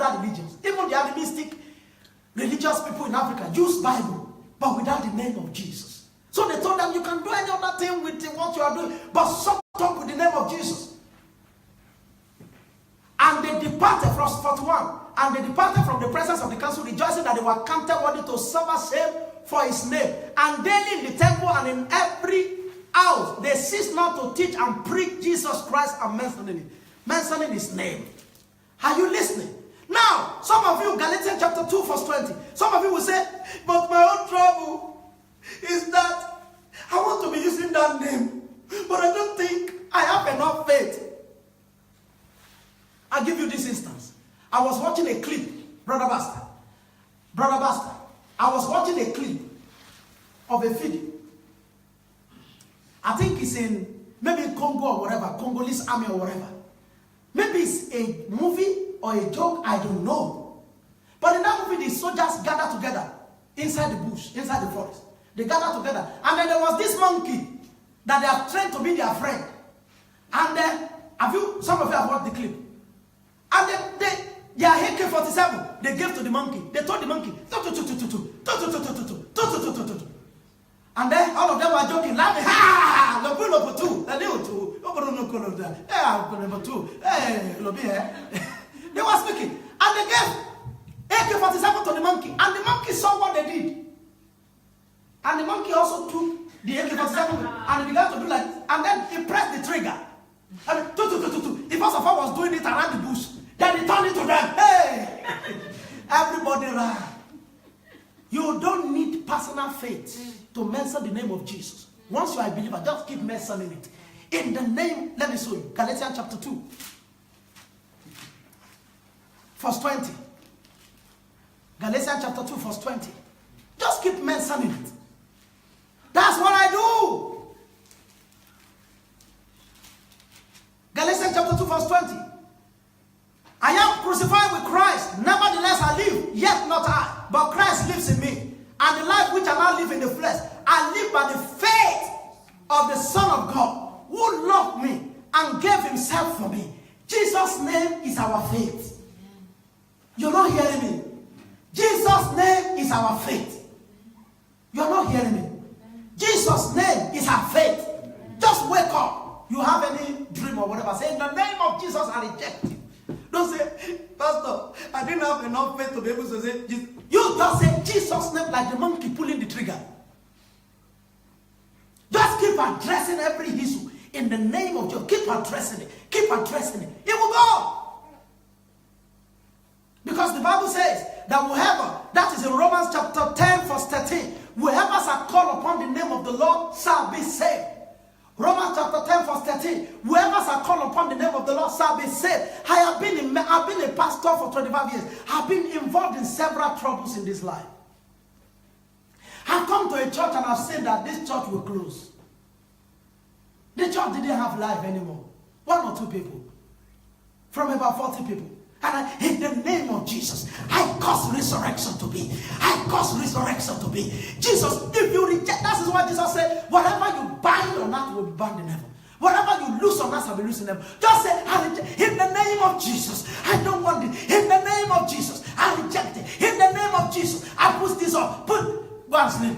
other religions. Even the animistic religious people in Africa use Bible, but without the name of Jesus. So they told them, you can do any other thing with what you are doing, but shut up with the name of Jesus. And they departed from 41. And they departed from the presence of the council, rejoicing that they were counted worthy to suffer shame for his name. And daily in the temple and in every house, they ceased not to teach and preach Jesus Christ and mentioning his name. Are you listening? Now, some of you, Galatians chapter 2, verse 20, some of you will say, but my own trouble is that I want to be using that name, but I don't think I have enough faith. I'll give you this instance. I was watching a clip, Brother Basta, I was watching a clip of a video. I think it's in, maybe in Congo or whatever, Congolese army or whatever. Maybe it's a movie or a joke, I don't know. But in that movie, the soldiers gather together inside the bush, inside the forest. They gather together. And then there was this monkey that they have trained to be their friend. And then, some of you have watched the clip. And then their AK-47, they gave to the monkey. They told the monkey, and then all of them were joking, laughing. Ha! They were speaking. And they gave AK-47 to the monkey. And the monkey saw what they did. And the monkey also took the AK-47 and he began to do like, and then he pressed the trigger. And the first of all was doing it around the bush. Then he turned it to them. Hey! Everybody ran. You don't need personal faith to mention the name of Jesus. Once you are a believer, just keep mentioning it. In the name, let me show you. Galatians chapter 2. Verse 20. Galatians chapter 2, verse 20. Just keep mentioning it. That's what I do. Galatians chapter 2, verse 20. I am crucified with Christ. Nevertheless I live, yet not I, but Christ lives in me. And the life which I now live in the flesh, I live by the faith of the Son of God, who loved me and gave himself for me. Jesus' name is our faith. You're not hearing me. Jesus' name is our faith. You're not hearing me. Jesus' name is our faith. Just wake up. You have any dream or whatever, say, in the name of Jesus, I reject you. Don't say, Pastor, I didn't have enough faith to be able to say Jesus. You just say Jesus' name like the monkey pulling the trigger. Just keep addressing every issue in the name of Jesus. Keep addressing it. Keep addressing it. It will go. Because the Bible says that whoever, that is in Romans chapter 10 verse 13, whoever shall call upon the name of the Lord shall be saved. Romans chapter 10 verse 13, whoever shall call upon the name of the Lord shall be saved. I've been a pastor for 25 years. I've been involved in several troubles in this life. I've come to a church and I've said that this church will close. The church didn't have life anymore. 1 or 2 people. From about 40 people. And in the name of Jesus, I cause resurrection to be. I cause resurrection to be. Jesus, if you reject, that is what Jesus said, whatever you bind on earth will be bound in heaven. Whatever you loose on earth shall be loose in heaven. Just say, I reject. In the name of Jesus, I don't want it. In the name of Jesus, I reject it. In the name of Jesus, I push this up. Go and sleep.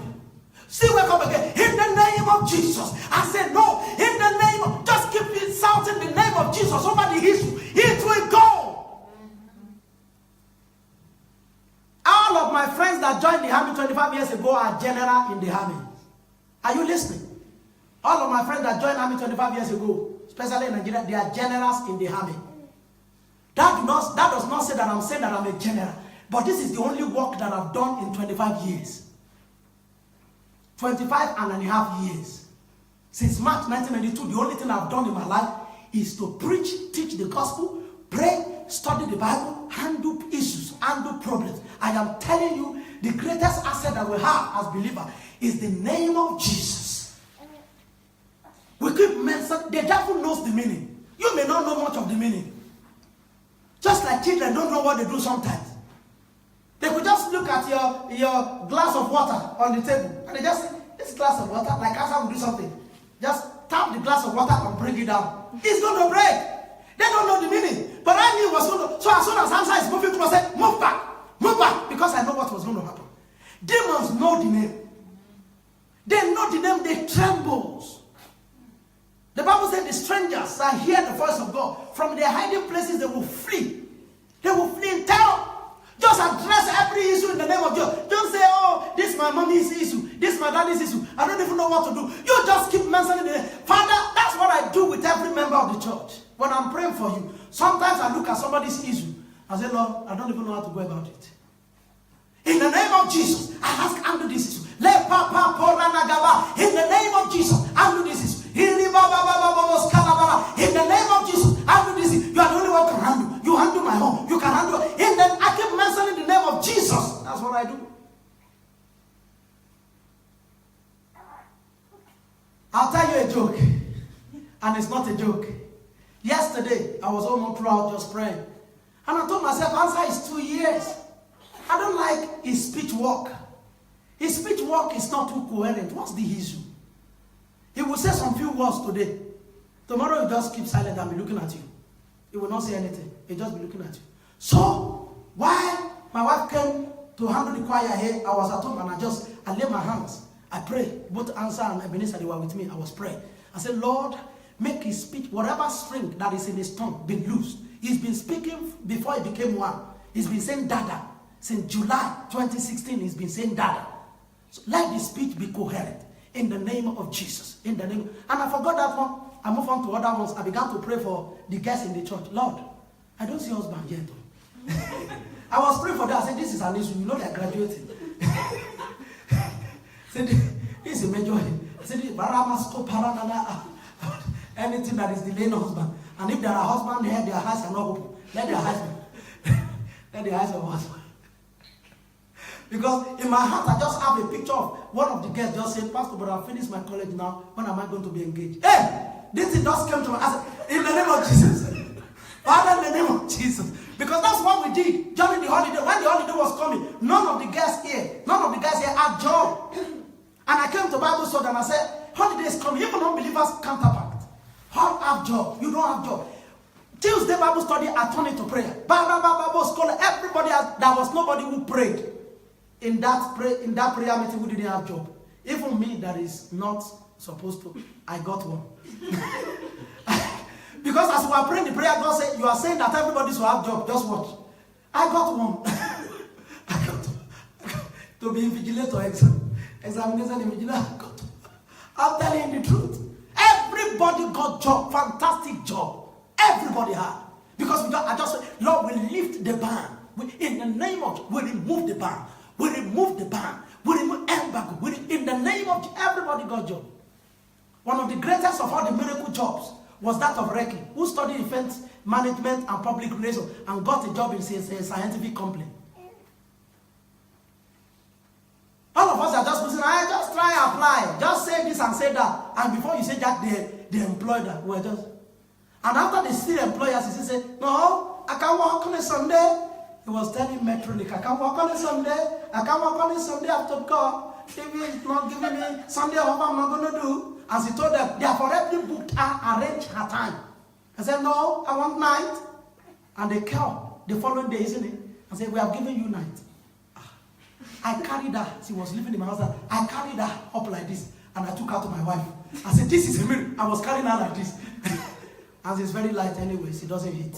Still wake up again. In the name of Jesus, I say no. In the name of, just keep shouting the name of Jesus over the issue. It will go. All of my friends that joined the army 25 years ago are general in the army. Are you listening? All of my friends that joined the army 25 years ago, especially in Nigeria, they are generals in the army. That does not say that I'm saying that I'm a general. But this is the only work that I've done in 25 years. 25 and a half years. Since March 1992, the only thing I've done in my life is to preach, teach the gospel, pray, study the Bible, handle issues, handle problems. I am telling you, the greatest asset that we have as believers is the name of Jesus. We keep mentioning, the devil knows the meaning. You may not know much of the meaning. Just like children don't know what they do sometimes. They could just look at your glass of water on the table and they just say, this glass of water, like after we do something, just tap the glass of water and bring it down. It's going to break. They don't know the meaning. But I knew it was going to. So as soon as Hamza is moving close, I said, move back, because I know what was going to happen. Demons know the name. They know the name, they tremble. The Bible said the strangers that hear the voice of God, from their hiding places they will flee. They will flee in terror. Just address every issue in the name of Jesus. Don't say, oh, this my mommy's issue, this my daddy's issue. I don't even know what to do. You just keep mentioning the name. Father, that's what I do with every member of the church. When I'm praying for you, sometimes I look at somebody's issue. I say, Lord, I don't even know how to go about it. In the name of Jesus, I ask, handle this issue. In the name of Jesus, handle this issue. In the name of Jesus, handle this issue. You are the only one who can handle. You handle my home. You can handle it. I keep mentioning the name of Jesus. That's what I do. I'll tell you a joke. And it's not a joke. Yesterday, I was almost throughout just praying. And I told myself, answer is 2 years. I don't like his speech work. His speech work is not too coherent. What's the issue? He will say some few words today. Tomorrow he'll just keep silent and be looking at you. He will not say anything. He'll just be looking at you. So, while my wife came to handle the choir here, I was at home and I laid my hands. I prayed. Both Answer and Ebenezer, they were with me. I was praying. I said, Lord, make his speech, whatever string that is in his tongue, be loosed. He's been speaking before he became one. He's been saying dada. Since July 2016, he's been saying dada. So let the speech be coherent. In the name of Jesus. In the name. And I forgot that one. I moved on to other ones. I began to pray for the guests in the church. Lord, I don't see husband yet. I was praying for that. I said, this is an issue. You know they are graduating. Said, this is a major. I said, anything that is delaying husband. And if there are husbands here, their eyes are not open. Let their eyes be. Let their eyes be open. Because in my heart, I just have a picture of one of the guests just saying, Pastor, but I've finished my college now. When am I going to be engaged? Hey! This thing just came to me. I said, in the name of Jesus. Father, in the name of Jesus. Because that's what we did during the holiday. When the holiday was coming, none of the guys here had job. And I came to Bible study and I said, holiday is coming. Even unbelievers counterpart. All have job. You don't have job. Tuesday Bible study, I turned it to prayer. Bible scholar, everybody there was nobody who prayed. In that prayer meeting who didn't have job. Even me that is not supposed to, I got one. Because as we were praying the prayer, God said, you are saying that everybody should have job. Just watch. I got one. I got to be invigilator examination invigilator. I'm telling you the truth. Everybody got job. Fantastic job. Everybody had. Because I just said, Lord, we lift the ban. In the name of, we remove the ban. We remove the ban. We remove embargo. In the name of everybody got job. One of the greatest of all the miracle jobs was that of Reiki, who studied event management and public relations and got a job in a scientific company. All of us are just listening. I just try and apply. Just say this and say that. And before you say that, they employ that. We're just. And after they still employ us, he said, no, I can't work on a Sunday. He was telling Metronic, I can't work on a Sunday. I can't work on a Sunday after God. If he's not giving me Sunday off, I'm not going to do. As he told them, they have already booked her, arranged her time. I said, no, I want night. And they came the following day, isn't it? I said, we have given you night. I carried her. She was living in my house. I carried her up like this. And I took her to my wife. I said, this is a miracle. I was carrying her like this. And she's very light anyway. She doesn't hit.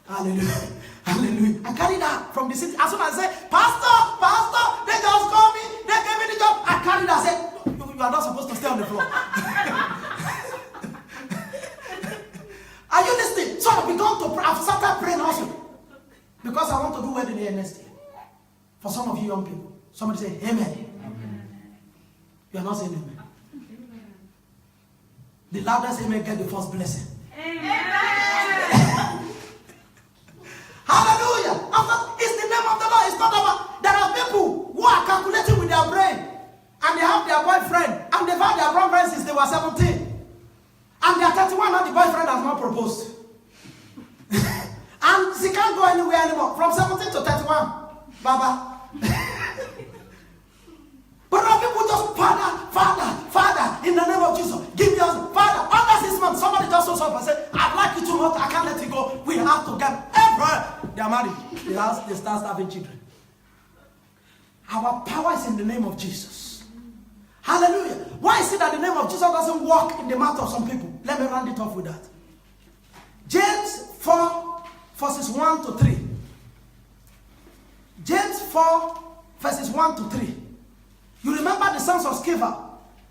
Hallelujah. Hallelujah. I carried her from the city. As soon as I said, Pastor, they just called me. They gave me the job. I carried her. I said, you are not supposed to stay on the floor. Are you listening? So I've begun to pray. I've started praying also. Because I want to do wedding here next year. For some of you young people. Somebody say, amen. Amen. You are not saying amen. Amen. The loudest amen get the first blessing. Amen. Hallelujah. It's the name of the Lord. It's not about. There are people who are calculating with their brain. And they have their boyfriend. And they've had their boyfriend since they were 17. And they are 31 and the boyfriend has not proposed. And she can't go anywhere anymore. From 17 to 31. Baba. But now people just, Father, in the name of Jesus, give me us, Father, others is this month, somebody just shows up and say, I like you too much, I can't let you go. We have to get everywhere. They are married. They start having children. Our power is in the name of Jesus. Hallelujah. Why is it that the name of Jesus doesn't work in the mouth of some people? Let me round it off with that. James 4, verses 1 to 3. James 4, verses 1 to 3. You remember the sons of Sceva?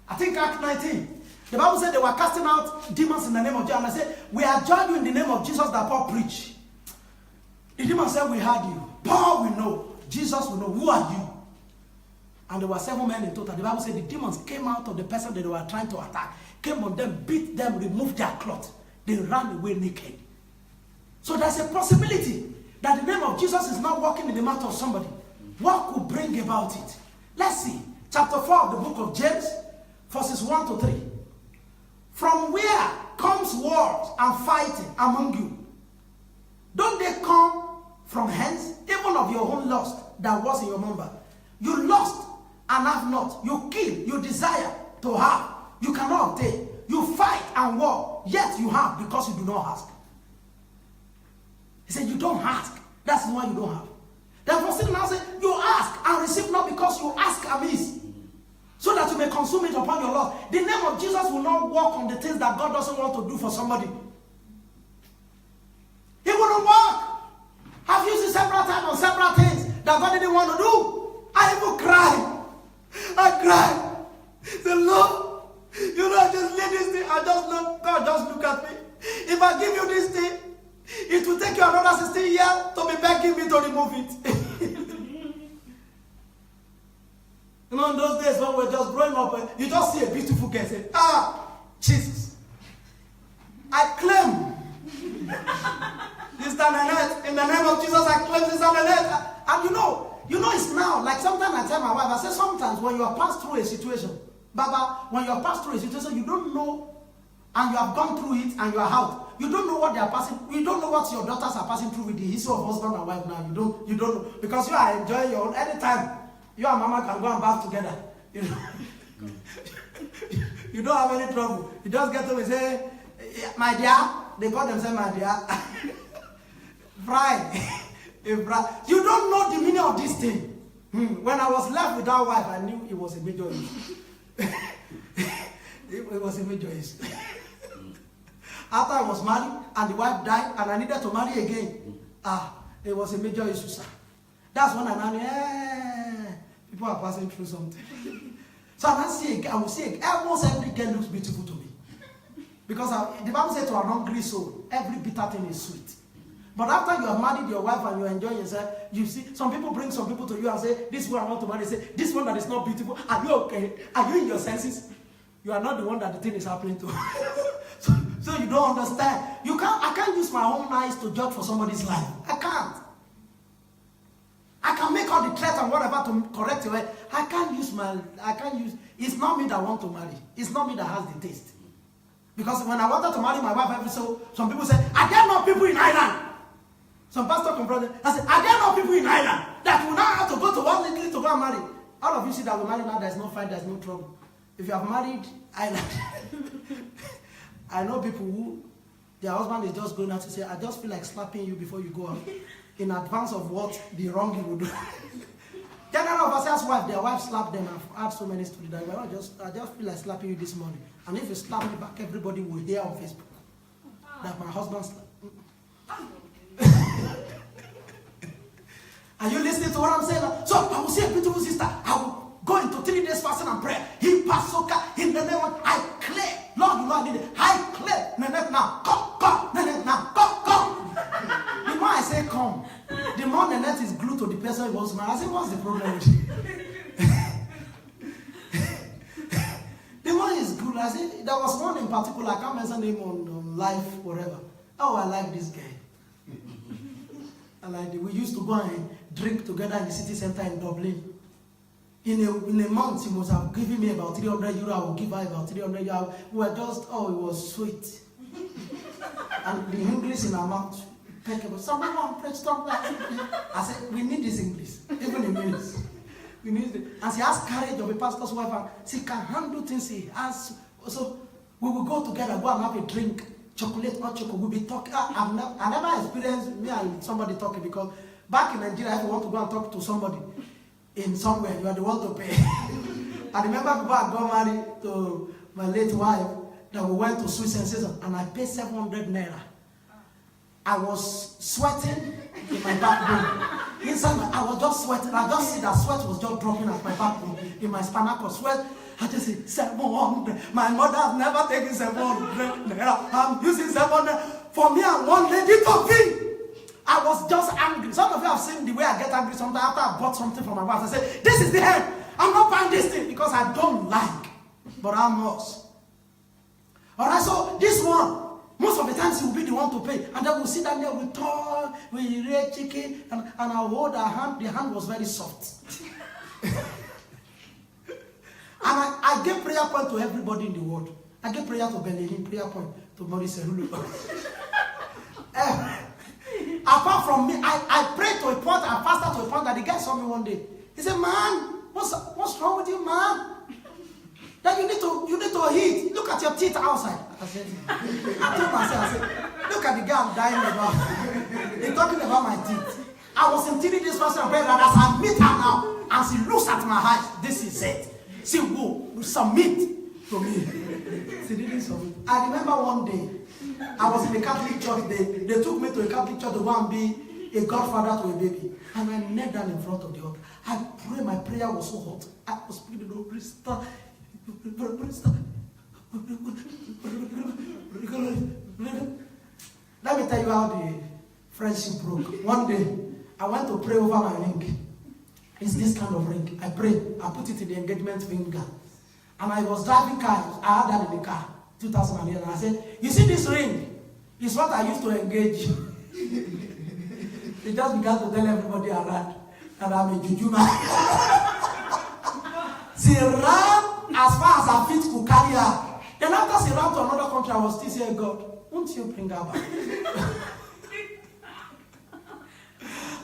I think Act 19. The Bible said they were casting out demons in the name of Jesus. And I said, we adjure you in the name of Jesus that Paul preached. The demon said, we heard you. Paul will know. Jesus will know. Who are you? And there were 7 men in total. The Bible said the demons came out of the person that they were trying to attack, came on them, beat them, removed their cloth. They ran away naked. So there's a possibility that the name of Jesus is not working in the mouth of somebody. What could bring about it? Let's see. Chapter 4 of the book of James, verses 1 to 3. From where comes wars and fighting among you? Don't they come from hence, even of your own lust that was in your member? You lust and have not. You kill, you desire to have. You cannot obtain. You fight and war, yet you have because you do not ask. He said, you don't ask. That's why you don't have. Therefore, Satan now said, you ask and receive not because you ask amiss, so that you may consume it upon your lust. The name of Jesus will not work on the things that God doesn't want to do for somebody. It wouldn't work. I've used it several times on several things that God didn't want to do. I even cried. I cried. Say, Lord, you know, I just lay this thing. I just look, God just look at me. If I give you this thing, it will take you another 16 years to be begging me to remove it. You know, in those days when we're just growing up, you just see a beautiful girl say, Jesus. I claim Sister Nanette, in the name of Jesus, I claim Sister Nanette. And you know it's now, like sometimes I tell my wife, I say sometimes when you are passed through a situation, Baba, when you are passed through a situation, you don't know, and you have gone through it, and you are out. You don't know what they are passing. You don't know what your daughters are passing through with the issue of husband and wife now. You don't know. Because you are enjoying your own. Anytime, you and Mama can go and bath together. You know? You don't have any trouble. You just get to and say, my dear, they call themselves my dear. Pride. You don't know the meaning of this thing. When I was left without wife, I knew it was a major issue. It was a major issue. After I was married and the wife died and I needed to marry again, it was a major issue, sir. That's when I knew, people are passing through something. So I will see almost every girl looks beautiful to me. Because the Bible says to an hungry soul, every bitter thing is sweet. But after you have married your wife and you enjoy yourself, you see, some people bring some people to you and say, this one I want to marry, say, this one that is not beautiful, are you okay? Are you in your senses? You are not the one that the thing is happening to. so you don't understand. I can't use my own eyes to judge for somebody's life. I can't. I can make all the threats and whatever to correct your way. It's not me that want to marry. It's not me that has the taste. Because when I wanted to marry my wife, some people say, are there not people in Ireland? Some pastor confronted. I said, are there not people in Ireland that will now have to go to one Italy to go and marry? All of you see that we marry now, there's no fight, there's no trouble. If you have married Ireland, I know people who their husband is just going out to say, I just feel like slapping you before you go out, in advance of what the wrong you will do. General officer's wife, their wife slapped them. I've had so many stories that I just feel like slapping you this morning. And if you slap me back, everybody will hear on Facebook that my husband slapped. Are you listening to what I'm saying? So I will see a beautiful sister. I will go into 3 days fasting and prayer. He passed in the name of I clear. Lord, you know I need it. I clear. Nanette now. Come. Nanette now. Come. The more I say come, the more Nanette is glued to the person who wants to marry. I say, what's the problem with you? The more is good. I say, there was one in particular. I can't mention him on live, whatever. Oh, I like this guy. We used to go and drink together in the city center in Dublin. In a month, he must have given me about 300 euro. I would give her about 300 euro. We were just, it was sweet. And the English in our mouth, someone preach something. I said, we need this English, even in minutes. We need it. And she has courage of a pastor's wife, and she can handle things. She has. So We will go together, go and have a drink, chocolate or chocolate. We'll be talking. I never experienced me and somebody talking, because back in Nigeria, if you want to go and talk to somebody in somewhere, you are the one to pay. I remember before I got married to my late wife, that we went to Swiss Sensation, and I paid 700 naira. I was sweating in my backbone. Inside, I was just sweating. I just see that sweat was just dropping at my backbone, in my spinal cord. Sweat. I just say 700. My mother has never taken 700 naira. I'm using 700 for me and one lady talking. I was just angry. Some of you have seen the way I get angry sometimes after I bought something from my wife. I say, this is the end. I'm not buying this thing because I don't like. But I must. Alright, so this one, most of the times he will be the one to pay. And then we'll sit down there, we talk, we eat chicken, and I'll hold her hand. The hand was very soft. And I gave prayer point to everybody in the world. I gave prayer to Benin, prayer point to Maurice Hulu. Apart from me, I prayed to a point, I fasted to a point that the guy saw me one day. He said, man, what's wrong with you, man? That you need to eat. Look at your teeth outside. I told myself, I said, look at the guy I'm dying about. They're talking about my teeth. I was intending this person and praying that as I meet her now, and she looks at my eyes, this is it. She will submit to me. She didn't submit. I remember one day, I was in the Catholic church. They took me to a Catholic church to go and be a godfather to a baby. And I knelt down in front of the altar. I prayed, my prayer was so hot. I was speaking, let me tell you how the friendship broke. One day, I went to pray over my ring. It's this kind of ring. I prayed. I put it in the engagement finger. And I was driving cars. I had that in the car, 2008. And I said, you see this ring? It's what I used to engage. They just began to tell everybody around that I'm a juju man. She ran as far as her feet could carry her. Then after she ran to another country, I was still saying, God, won't you bring her back?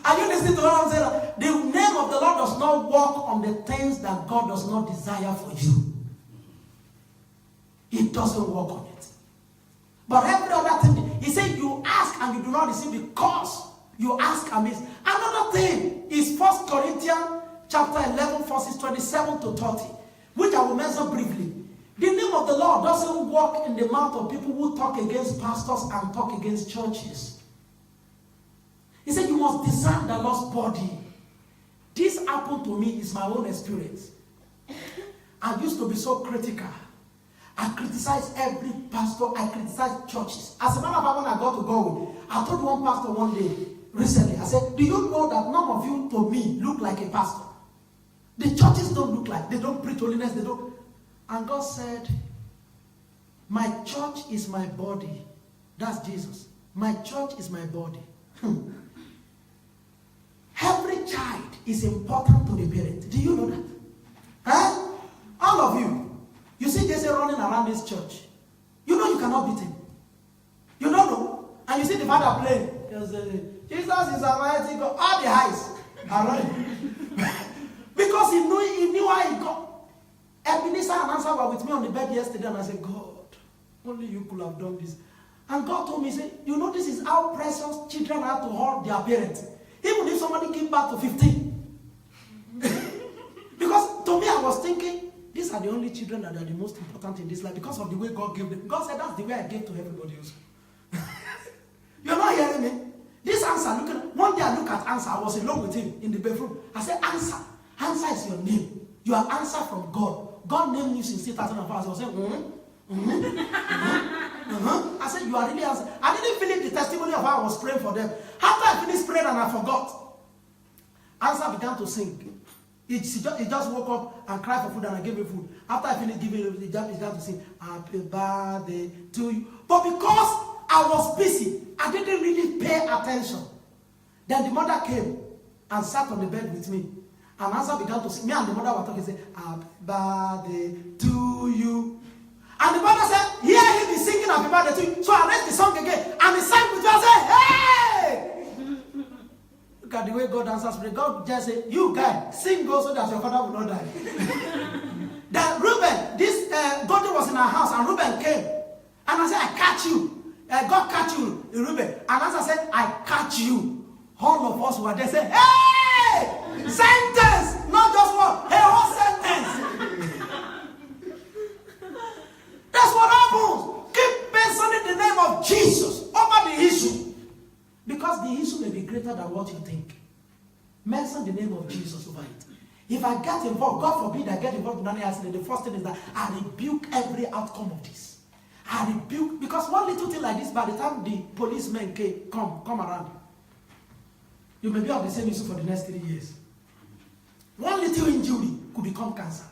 Are you listening to what I'm saying? The name of the Lord does not work on the things that God does not desire for you. It doesn't work on it. But every other thing, he said, you ask and you do not receive because you ask amiss. Another thing is 1 Corinthians chapter 11, verses 27 to 30, which I will mention briefly. The name of the Lord doesn't work in the mouth of people who talk against pastors and talk against churches. He said, you must discern the lost body. This happened to me, is my own experience. I used to be so critical. I criticized every pastor. I criticized churches. As a matter of fact, when I got to go, I told one pastor one day, recently, I said, do you know that none of you to me look like a pastor? The churches don't look like, they don't preach holiness, they don't. And God said, my church is my body. That's Jesus. My church is my body. Every child is important to the parent. Do you know that? Huh? All of you. You see Jesse running around this church. You know you cannot beat him. You don't know. And you see the father playing. Jesus is a mighty God. All the eyes are running. Because he knew how he got. Ebenezer and Answer were with me on the bed yesterday, and I said, God, only you could have done this. And God told me, he said, you know, this is how precious children have to hold their parents. Even if somebody came back to 15. Because to me, I was thinking, these are the only children that are the most important in this life because of the way God gave them. God said, that's the way I gave to everybody else. You're not hearing me? This Answer, one day I look at Answer, I was alone with him in the bedroom. I said, Answer is your name. You are Answer from God. God named you since 2004. I was saying, I said, you are really Answer. I didn't finish the testimony of how I was praying for them. After I finished praying and I forgot, Answer began to sing. He just woke up and cried for food, and I gave him food. After I finished giving him, he began to sing, happy birthday to you. But because I was busy, I didn't really pay attention. Then the mother came and sat on the bed with me. And Answer began to sing. Me and the mother were talking, say, happy birthday to you. And the mother said, hear him be singing happy birthday to you. So I raised the song again. And he sang with me. I said, hey! Look at the way God answers prayer. God just said, you guy, sing go so that your father will not die. Then Reuben, this Gordon was in our house and Reuben came. And I said, I catch you. God catch you, Reuben. And as I said, I catch you. All of us were there saying, hey! Sentence! Not just one. A whole sentence. That's what happens. Keep mentioning the name of Jesus over the issue. Because the issue may be greater than what you think. Mention the name of Jesus over it. If I get involved, God forbid I get involved in any accident, the first thing is that I rebuke every outcome of this. I rebuke, because one little thing like this, by the time the policemen come around, you may be on the same issue for the next 3 years. One little injury could become cancer.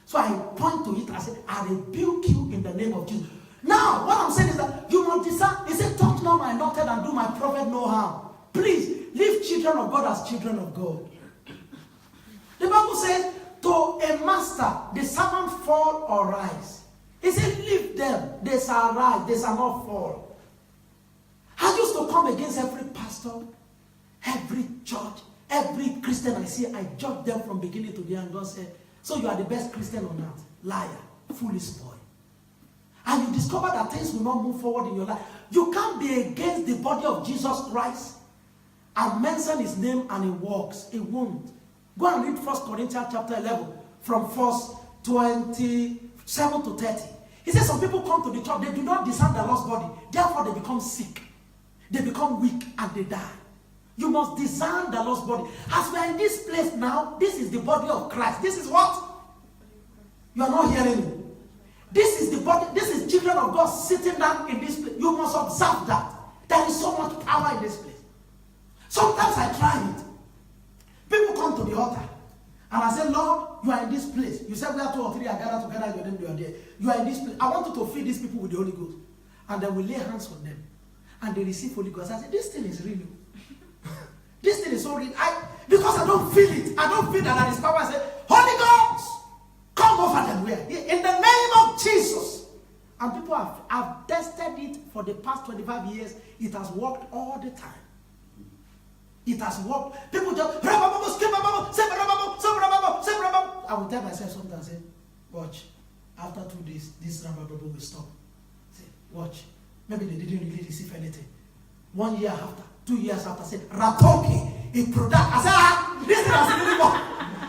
So I point to it and say, I rebuke you in the name of Jesus. Now, what I'm saying is that you must discern. He said, touch not my anointed and do my prophet no harm. Please, leave children of God as children of God. The Bible says, to a master, the servant fall or rise. He said, leave them. They shall rise. They shall not fall. I used to come against every pastor, every church, every Christian I see. I judge them from beginning to the end. God said, so you are the best Christian on earth. Liar. Foolish boy. And you discover that things will not move forward in your life. You can't be against the body of Jesus Christ and mention his name and it works. It won't. Go and read 1 Corinthians chapter 11 from verse 27 to 30. He says some people come to the church, they do not discern the lost body. Therefore they become sick. They become weak and they die. You must discern the lost body. As we are in this place now, this is the body of Christ. This is what? You are not hearing me. This is the body, this is children of God sitting down in this place. You must observe that. There is so much power in this place. Sometimes I try it. People come to the altar. And I say, Lord, you are in this place. You said, where 2 or 3 are gathered together, your name, you are there. You are in this place. I want you to feed these people with the Holy Ghost. And then we lay hands on them. And they receive Holy Ghost. I say, this thing is real. This thing is so real. Because I don't feel it. I don't feel that there is power. I say, Holy Ghost, come over them. Where? In the name of Jesus. And people have tested it for the past 25 years. It has worked all the time. It has worked. People just, I will tell myself sometimes, say, watch. After 2 days, this will stop. Say, watch. Maybe they didn't really receive anything. 1 year after, 2 years after, say, Ratoki, it product. I said, this thing has really worked.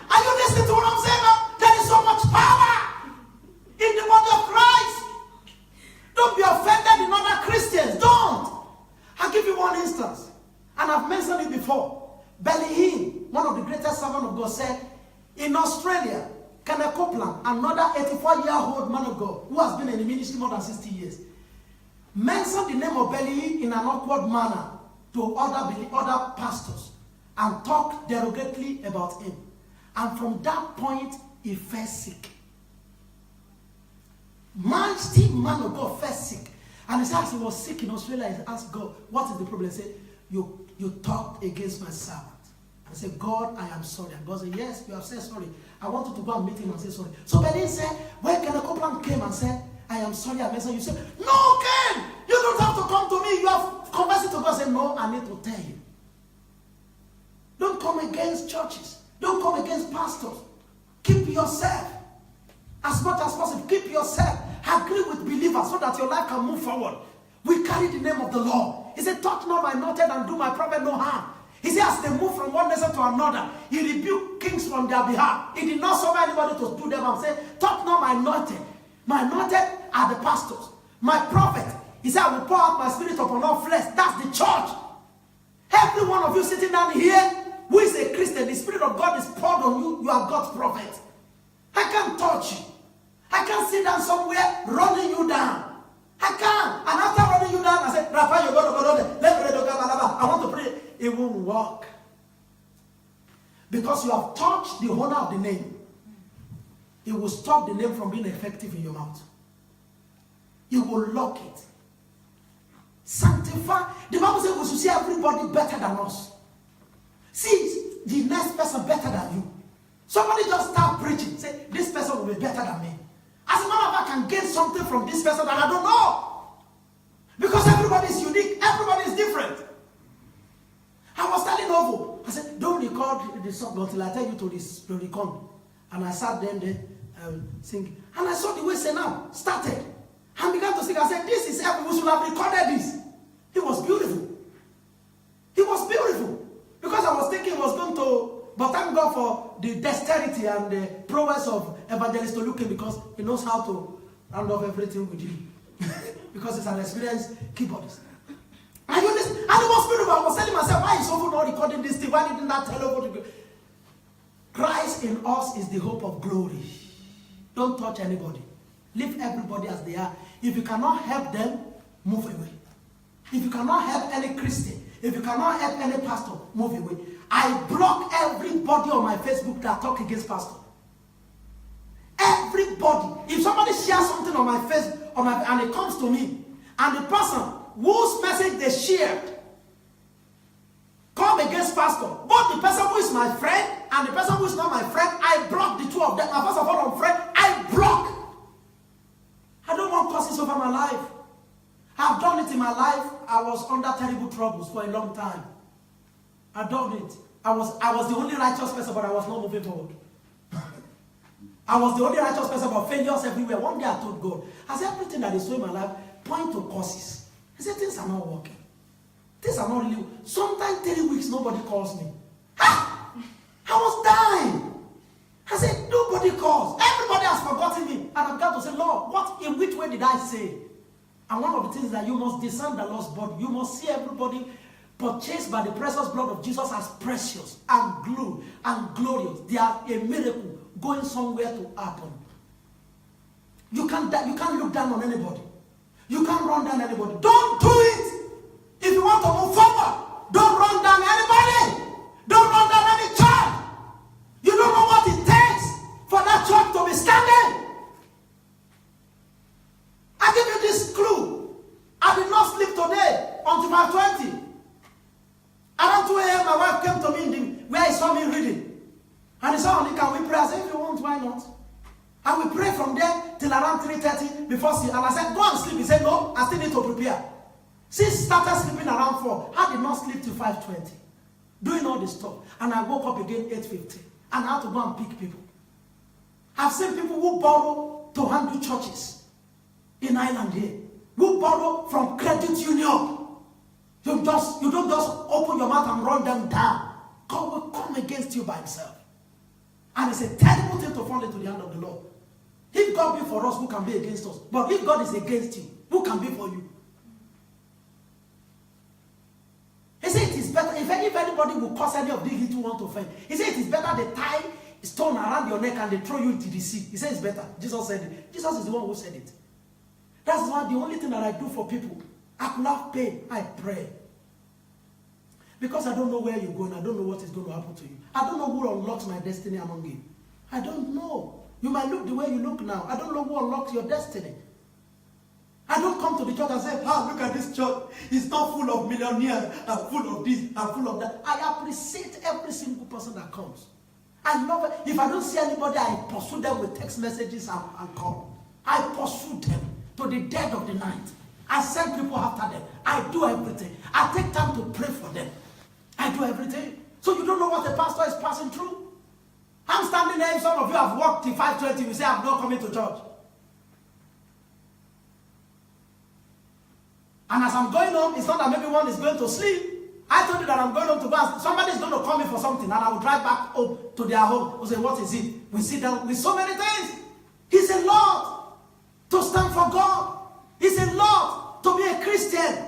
Are you listening to what I'm saying now? There is so much power in the body of Christ. Don't be offended in other Christians. Don't. I'll give you one instance. And I've mentioned it before. Benny Hinn, one of the greatest servants of God, said, in Australia, Kenneth Copeland, another 84-year-old man of God, who has been in the ministry more than 60 years, mentioned the name of Benny Hinn in an awkward manner to other pastors and talked derogatively about him. And from that point, he fell sick. Man of God fell sick. And he said, as he was sick in Australia, he asked God, what is the problem? He said, you talked against my servant. I said, God, I am sorry. And God said, yes, you have said sorry. I want you to go and meet him and say sorry. So Benny said, when Kenneth Copeland came and said, I am sorry, I mentioned you, said, no, Ken, you don't have to come to me. You have confessed to God. I said, no, I need to tell you. Don't come against churches. Don't come against pastors. Keep yourself. As much as possible, keep yourself. Agree with believers so that your life can move forward. We carry the name of the Lord. He said, touch not my anointed and do my prophet no harm. He said, as they move from one nation to another, he rebuked kings from their behalf. He did not suffer anybody to do them and say, touch not my anointed. My anointed are the pastors. My prophet, he said, I will pour out my spirit upon all flesh. That's the church. Every one of you sitting down here, who is a Christian, the Spirit of God is poured on you. You are God's prophet. I can't touch you. I can't sit down somewhere running you down. I can't. And after running you down, I said, Rafa, you're going to go there. I want to pray. It won't work. Because you have touched the honor of the name. It will stop the name from being effective in your mouth. It will lock it. Sanctify. The Bible says we should see everybody better than us. See the next person better than you. Somebody just start preaching. Say, this person will be better than me. As a matter of fact, I can gain something from this person that I don't know. Because everybody is unique. Everybody is different. I was telling Ovo, I said, don't record the song until I tell you to record. And I sat there. sing. And I saw the way Senam started. And began to sing. I said, this is heaven. We should have recorded this. It was beautiful. It was beautiful. Because I was thinking it was going to, but thank God for the dexterity and the prowess of Evangelist Oluke, because he knows how to round off everything with you. Because he's an experienced keyboardist. And it was beautiful. I was telling myself, why is Ofo not recording this thing? Why didn't that tell over? Christ in us is the hope of glory. Don't touch anybody. Leave everybody as they are. If you cannot help them, move away. If you cannot help any Christian, if you cannot help any pastor, move away. I block everybody on my Facebook that talk against pastor. Everybody. If somebody shares something on my face, and it comes to me, and the person whose message they shared come against pastor, both the person who is my friend and the person who is not my friend, I block the two of them. And first of all, on friend, I block. I don't want curses over my life. I've done it in my life. I was under terrible troubles for a long time. I've done it. I was the only righteous person, but I was not moving forward. I was the only righteous person, but failures everywhere. One day I told God, I said, everything that is so in my life point to causes. I said, things are not working. Things are not new. Sometimes 3 weeks, nobody calls me. Ah! I was dying. I said, nobody calls. Everybody has forgotten me. And I've got to say, Lord, in which way did I say? And one of the things is that you must discern the lost body. You must see everybody purchased by the precious blood of Jesus as precious and glue and glorious. They are a miracle going somewhere to happen. You can't look down on anybody. You can't run down anybody. Don't do it. If you want to move forward, don't run down anybody. Don't run down any church. You don't know what it takes for that church to be standing. I give you this clue. I did not sleep today until 5:20. Around 2 a.m. my wife came to me where he saw me reading. And he said, honey, can we pray? I said, if you want, why not? And we pray from there till around 3:30 before sleep. And I said, go and sleep. He said, no, I still need to prepare. Since started sleeping around 4, I did not sleep till 5:20. Doing all this stuff. And I woke up again 8:50. And I had to go and pick people. I've seen people who borrow to handle churches in Ireland here. Who borrow from credit union. You don't just open your mouth and run them down. God will come against you by himself. And it's a terrible thing to fall into the hand of the Lord. If God be for us, who can be against us? But if God is against you, who can be for you? He said it is better, if anybody will cause any of these little ones to offend, he said it is better they tie a stone around your neck and they throw you into the sea. He said it's better. Jesus said it. Jesus is the one who said it. That's why the only thing that I do for people, I could have pain, I pray. Because I don't know where you're going. I don't know what is going to happen to you. I don't know who unlocks my destiny among you. I don't know. You might look the way you look now. I don't know who unlocks your destiny. I don't come to the church and say, look at this church. It's not full of millionaires and full of this and full of that. I appreciate every single person that comes. I love it. If I don't see anybody, I pursue them with text messages and call. I pursue them to the dead of the night. I send people after them. I do everything. I take time to pray for them. I do everything. So you don't know what the pastor is passing through? I'm standing there. Some of you have walked till 5:20. You say, I'm not coming to church. And as I'm going home, it's not that maybe one is going to sleep. I told you that I'm going home to go. Somebody is going to call me for something, and I will drive back home to their home. We say, what is it? We sit down with so many things. It's a lot to stand for God. It's a lot to be a Christian.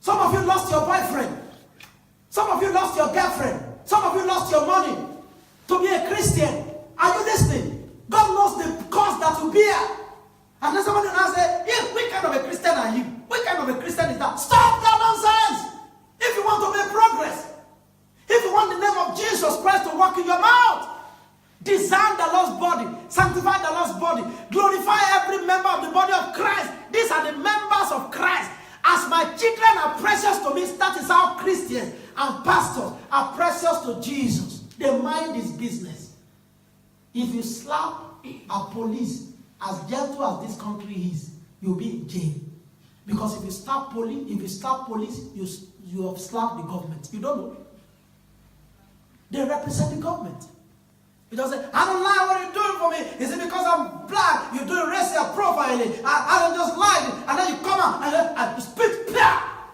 Some of you lost your boyfriend. Some of you lost your girlfriend. Some of you lost your money to be a Christian. Are you listening? God knows the cost that you bear. And then somebody will say, yeah, what kind of a Christian are you? What kind of a Christian is that? Stop that nonsense! If you want to make progress, if you want the name of Jesus Christ to work in your mouth, design the lost body, sanctify the lost body, glorify every member of the body of Christ. These are the members of Christ. As my children are precious to me, that is how Christians and pastors are precious to Jesus. The mind is business. If you slap a police as gentle as this country is, you'll be in jail. Because if you slap police, you have slapped the government. You don't know. They represent the government. You don't say, I don't like what you're doing for me. Is it because I'm black? You're doing racial profiling. I don't just like it. And then you come out and you spit.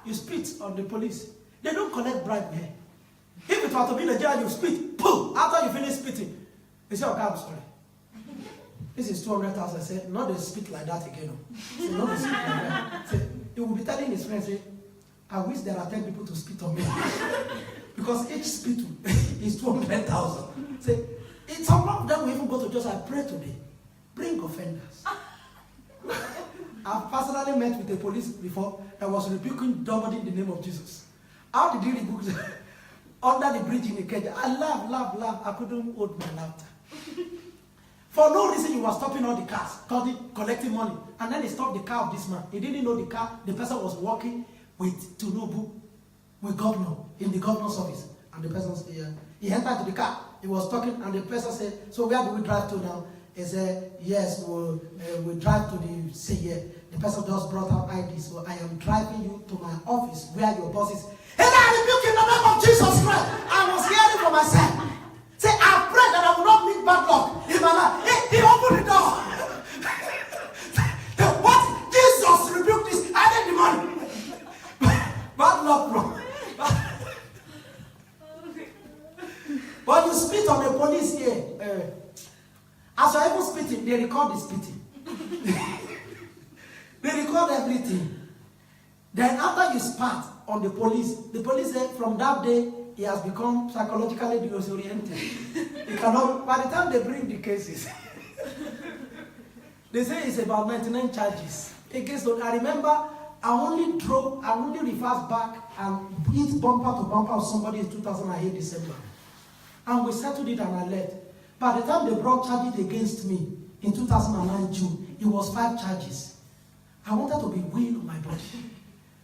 You spit on the police. They don't collect bribe here. If it were to be Nigeria, you spit. Boom! After you finish spitting, you say, okay, I'm sorry. This is 200,000. I said, not they spit like that again. Say, not they spit like that. Say, he will be telling his friends, say, I wish there are 10 people to spit on me. Because each spit is 200,000. Say, some of them will even go to church. I pray today. Bring offenders. I've personally met with the police before that was rebuking somebody in the name of Jesus. How did he rebuke them? Under the bridge in Ikeja. I laughed. I couldn't hold my laughter. For no reason, he was stopping all the cars, collecting money. And then he stopped the car of this man. He didn't know the car. The person was walking with Tinubu, with governor, in the governor's office. And the person said, he entered to the car. He was talking, and the person said, so where do we drive to now? He said, yes, we'll drive to the city. The person just brought out ID, so I am driving you to my office where your boss is. And I rebuke in the name of Jesus Christ. I was hearing for myself. Say, I pray that I will not meet bad luck in my life. He opened the door. What? Jesus rebuked this. I need the money. Bad luck, bro. But you spit on the police here. As you're even spitting, they record the spitting. They record everything. Then after you spat on the police said from that day, he has become psychologically disoriented. He cannot, by the time they bring the cases, they say it's about 99 charges. Against those. I remember I only reversed back and hit bumper to bumper of somebody in 2008 December. And we settled it and I left. By the time they brought charges against me in 2009 June, it was 5 charges. I wanted to be weaned on my body.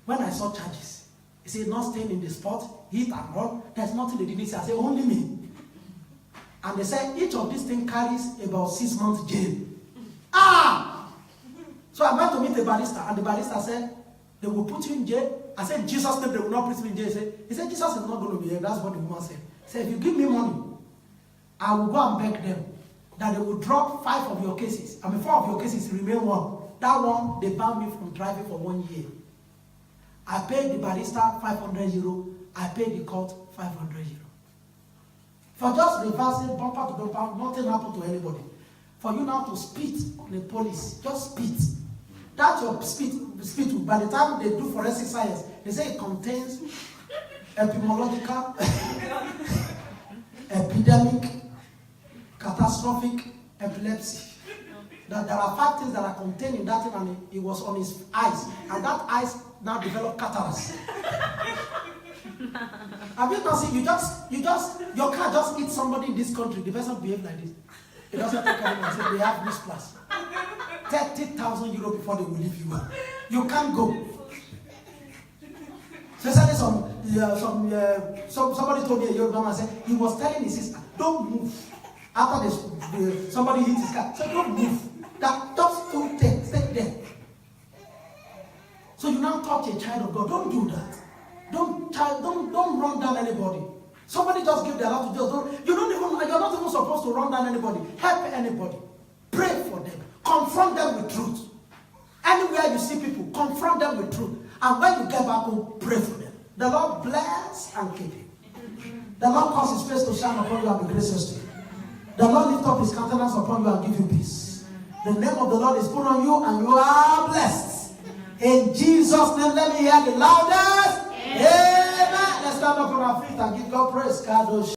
When I saw charges, he said, not staying in the spot, hit and run. There's nothing they didn't say. I said, only me. And they said, each of these things carries about 6 months jail. So I went to meet the barrister, and the barrister said, they will put you in jail. I said, Jesus' name, they will not put me in jail. He said, Jesus is not going to be here. That's what the woman said. He said, if you give me money, I will go and beg them that they will drop 5 of your cases. And 4 of your cases remain 1. That one, they banned me from driving for 1 year. I paid the barrister 500 euro. I paid the court 500 euro. For just reversing bumper to bumper, nothing happened to anybody. For you now to spit on the police, just spit. That's your spit. By the time they do forensic science, they say it contains epidemiological, epidemic, catastrophic epilepsy. That there are 5 things that are contained in that thing, and it was on his eyes, and that eyes now developed cataracts. Have you not seen? Your car just hit somebody in this country. The person behave like this. It doesn't take anyone and say they have this plus 30,000 euro before they will leave you. You can't go. Especially somebody told me a Yoruba man said he was telling his sister, don't move. After somebody hit his car, so don't move. Just don't stay there. So you now talk to a child of God. Don't do that. Don't run down anybody. Somebody just give their life to Jesus. You're not even supposed to run down anybody. Help anybody. Pray for them. Confront them with truth. Anywhere you see people, confront them with truth. And when you get back home, pray for them. The Lord bless and keep you. The Lord cause his face to shine upon you and be gracious to you. The Lord lift up his countenance upon you and give you peace. The name of the Lord is put on you and you are blessed. In Jesus' name, let me hear the loudest. Amen. Let's stand up on our feet and give God praise.